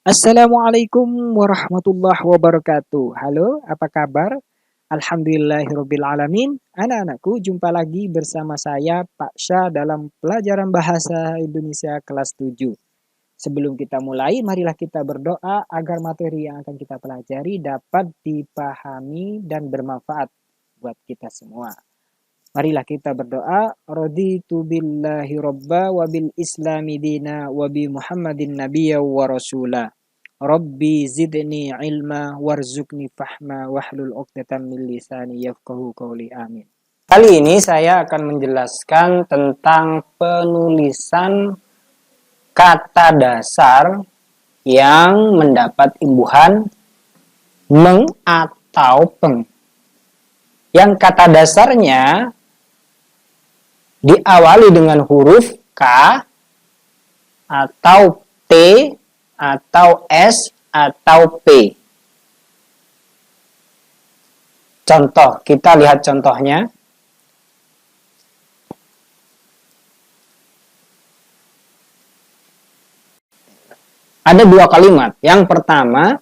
Assalamualaikum warahmatullahi wabarakatuh. Halo, apa kabar? Alhamdulillahirrabbilalamin. Anak-anakku, jumpa lagi bersama saya Pak Syah dalam pelajaran bahasa Indonesia kelas 7. Sebelum kita mulai, marilah kita berdoa agar materi yang akan kita pelajari dapat dipahami dan bermanfaat buat kita semua. Marilah kita berdoa. Raditu billahi robba wa bil islami dina wa bi Muhammadin nabiyya wa rasula. Rabbi zidni ilma warzuqni fahma wahlul 'uqdatam min lisani yafqahu qawli. Amin. Kali ini saya akan menjelaskan tentang penulisan kata dasar yang mendapat imbuhan meng atau peng. Yang kata dasarnya diawali dengan huruf K atau T atau S atau P. Contoh, kita lihat contohnya. Ada dua kalimat. Yang pertama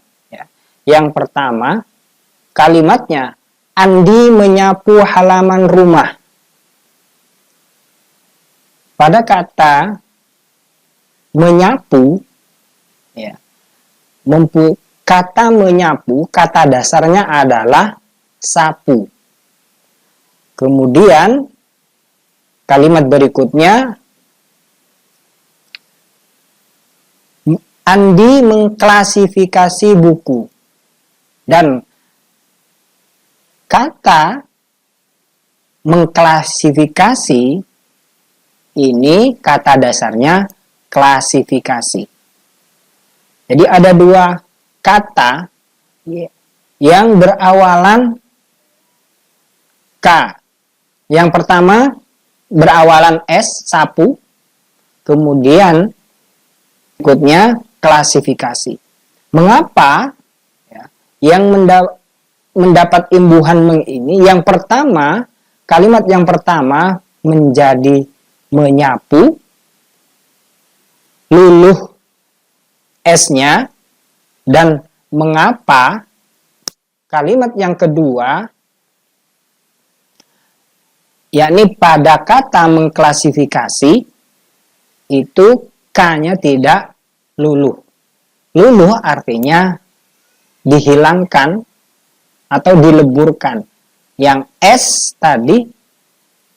kalimatnya Andi menyapu halaman rumah. Pada kata menyapu, kata menyapu, kata dasarnya adalah sapu. Kemudian kalimat berikutnya, Andi mengklasifikasi buku. Dan kata mengklasifikasi ini kata dasarnya klasifikasi. Jadi ada dua kata yang berawalan K. Yang pertama berawalan S, sapu. Kemudian berikutnya klasifikasi. Mengapa yang mendapat imbuhan meng ini? Yang pertama, kalimat yang pertama menjadi menyapu, luluh S-nya, dan mengapa kalimat yang kedua, yakni pada kata mengklasifikasi, itu K-nya tidak luluh. Luluh artinya dihilangkan atau dileburkan. Yang S tadi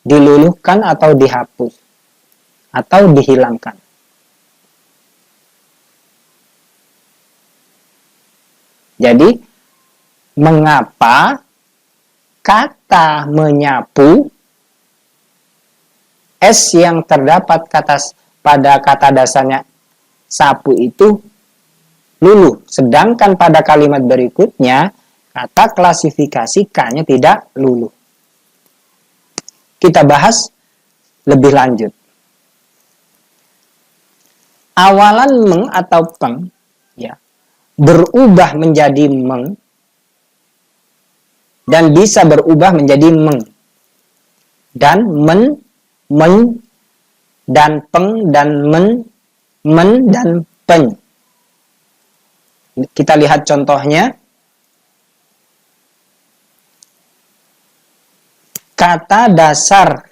diluluhkan atau dihapus atau dihilangkan. Jadi, mengapa kata menyapu S yang terdapat pada kata dasarnya sapu itu luluh, sedangkan pada kalimat berikutnya kata klasifikasi K-nya tidak luluh. Kita bahas lebih lanjut. Awalan meng atau peng berubah menjadi meng dan bisa berubah menjadi meng dan men dan peng dan men dan pen. Kita lihat contohnya. Kata dasar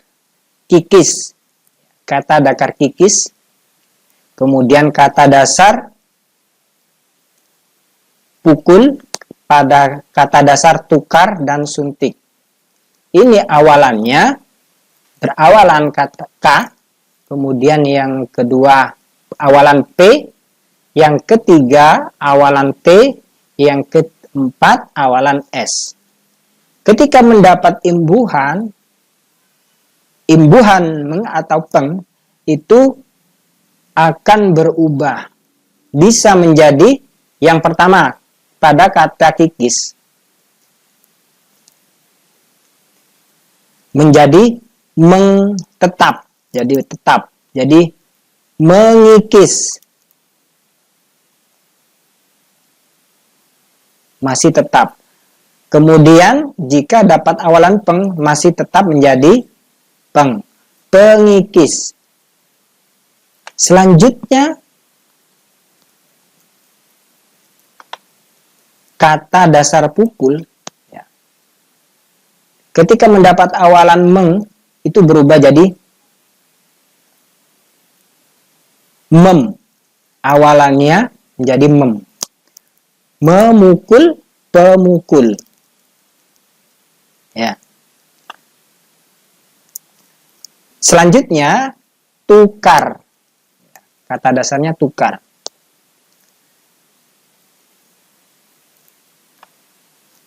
kikis. Kata dasar kikis. Kemudian kata dasar pukul, pada kata dasar tukar dan suntik. Ini awalannya berawalan kata K, kemudian yang kedua awalan P, yang ketiga awalan T, yang keempat awalan S. Ketika mendapat imbuhan meng atau peng itu akan berubah. Bisa menjadi yang pertama pada kata kikis menjadi tetap. Jadi tetap. Jadi mengikis. Masih tetap. Kemudian jika dapat awalan peng masih tetap menjadi peng. Pengikis. Selanjutnya kata dasar pukul, ya, ketika mendapat awalan meng, itu berubah jadi mem. Awalannya menjadi mem. Memukul, pemukul. Ya. Selanjutnya, tukar. Kata dasarnya tukar.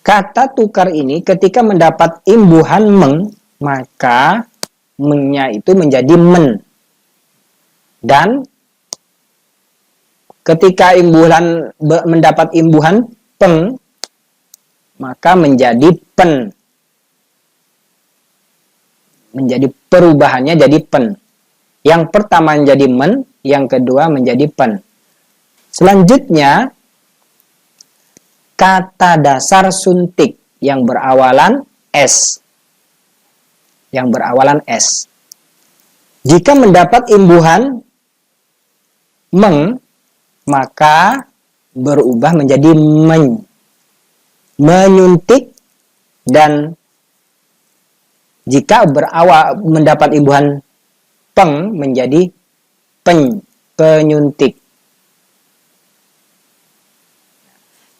Kata tukar ini ketika mendapat imbuhan meng, maka mengnya itu menjadi men. Dan ketika mendapat imbuhan peng, maka menjadi pen. Menjadi perubahannya jadi pen. Yang pertama menjadi men, yang kedua menjadi pen. Selanjutnya, kata dasar suntik yang berawalan S. Yang berawalan S. Jika mendapat imbuhan meng, maka berubah menjadi men. Menyuntik, dan jika mendapat imbuhan peng menjadi pen, penyuntik.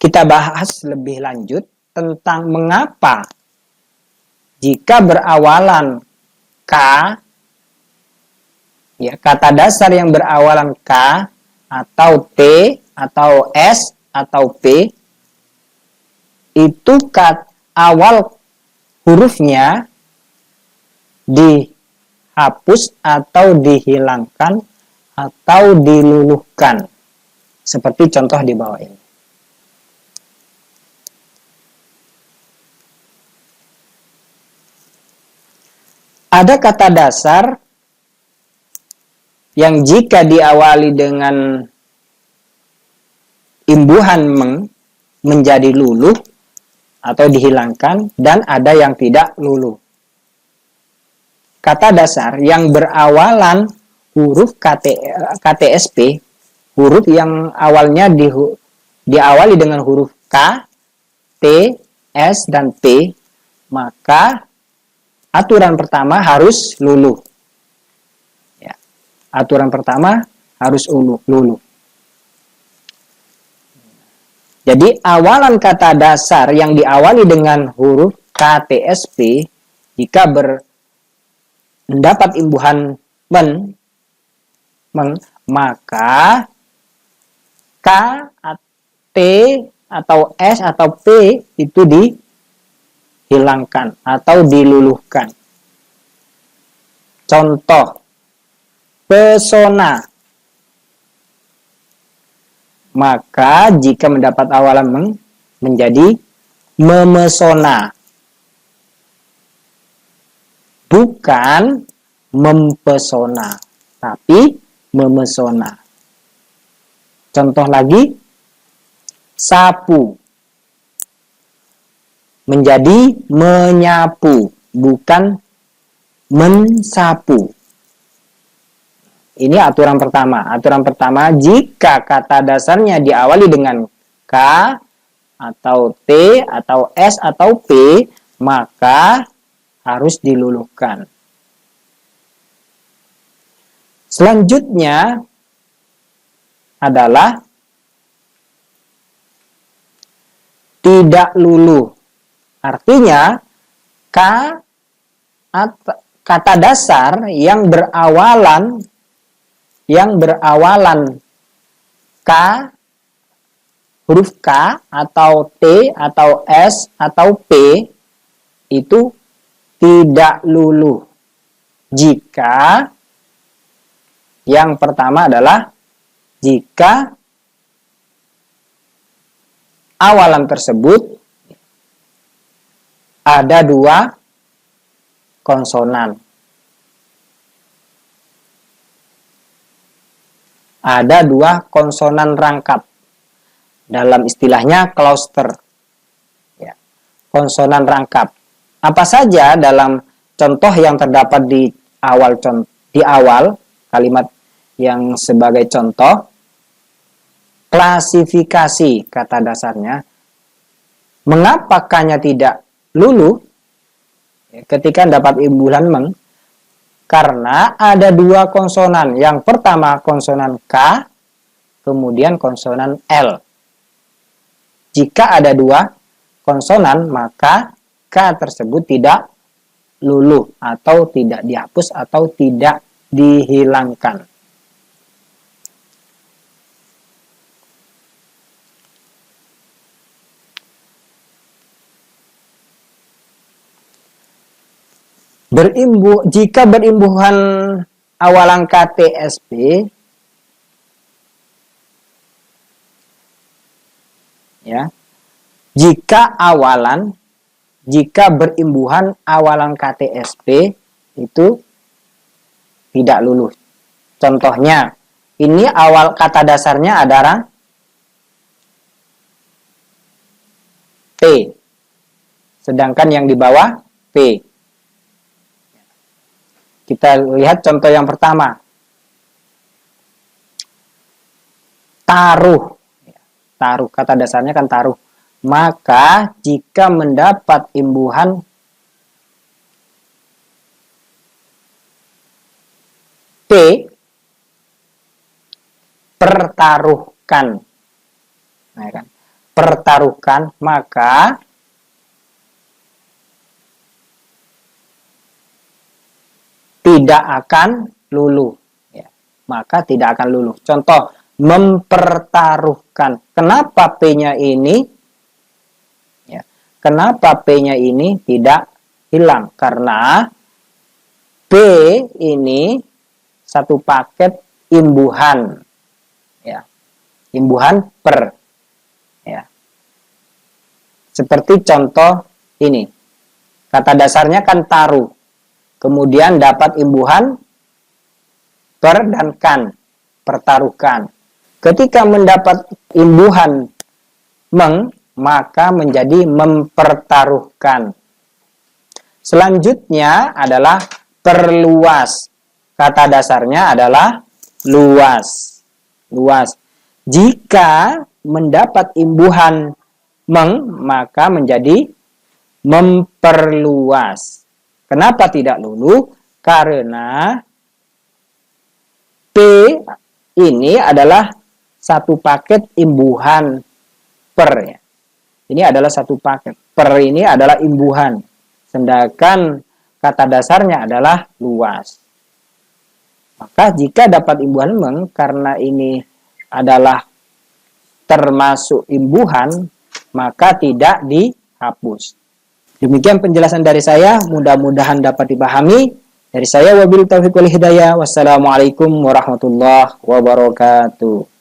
Kita bahas lebih lanjut tentang mengapa jika berawalan K, ya, kata dasar yang berawalan K atau T atau S atau P, itu awal hurufnya dihapus atau dihilangkan atau diluluhkan. Seperti contoh di bawah ini. Ada kata dasar yang jika diawali dengan imbuhan meng menjadi luluh atau dihilangkan, dan ada yang tidak luluh. Kata dasar yang berawalan huruf KTSP, huruf yang awalnya diawali dengan huruf K, T, S, dan P, maka aturan pertama harus luluh. Ya. Aturan pertama harus luluh. Jadi awalan kata dasar yang diawali dengan huruf KTSP, jika mendapat imbuhan meng, maka K, T, atau S, atau P itu dihilangkan atau diluluhkan. Contoh, pesona. Maka jika mendapat awalan meng menjadi memesona. Bukan mempesona, tapi memesona. Contoh lagi, sapu. Menjadi menyapu, bukan mensapu. Ini aturan pertama. Aturan pertama, jika kata dasarnya diawali dengan K, atau T, atau S, atau P, maka harus diluluhkan. Selanjutnya adalah tidak luluh. Artinya, kata dasar yang berawalan K, huruf K, atau T, atau S, atau P, itu tidak luluh jika yang pertama adalah jika awalan tersebut ada dua konsonan. Ada dua konsonan rangkap. Dalam istilahnya klauster. Ya. Konsonan rangkap. Apa saja dalam contoh yang terdapat di awal kalimat yang sebagai contoh? Klasifikasi kata dasarnya. Mengapa K-nya tidak luluh ketika dapat imbuhan meng? Karena ada dua konsonan. Yang pertama konsonan K, kemudian konsonan L. Jika ada dua konsonan, maka K tersebut tidak luluh atau tidak dihapus atau tidak dihilangkan. Jika berimbuhan awalan KTSP, ya, jika berimbuhan awalan KTSP itu tidak luluh. Contohnya, ini awal kata dasarnya adalah P, sedangkan yang di bawah P. Kita lihat contoh yang pertama. Taruh. Taruh, kata dasarnya kan taruh. Maka jika mendapat imbuhan P, pertaruhkan. Nah, kan? Pertaruhkan, maka tidak akan luluh, ya. Maka tidak akan luluh. Contoh, mempertaruhkan. Kenapa P-nya ini, ya, kenapa P-nya ini tidak hilang? Karena P ini satu paket imbuhan, ya, imbuhan per, ya. Seperti contoh ini, kata dasarnya kan taruh. Kemudian dapat imbuhan per dan kan, pertaruhkan. Ketika mendapat imbuhan meng, maka menjadi mempertaruhkan. Selanjutnya adalah perluas. Kata dasarnya adalah luas. Luas. Jika mendapat imbuhan meng, maka menjadi memperluas. Kenapa tidak luluh? Karena P ini adalah satu paket imbuhan per, ya. Ini adalah satu paket. Per ini adalah imbuhan. Sedangkan kata dasarnya adalah luas. Maka jika dapat imbuhan meng, karena ini adalah termasuk imbuhan, maka tidak dihapus. Demikian penjelasan dari saya, mudah-mudahan dapat dipahami. Dari saya wabillahi taufiq wal hidayah. Wassalamualaikum warahmatullahi wabarakatuh.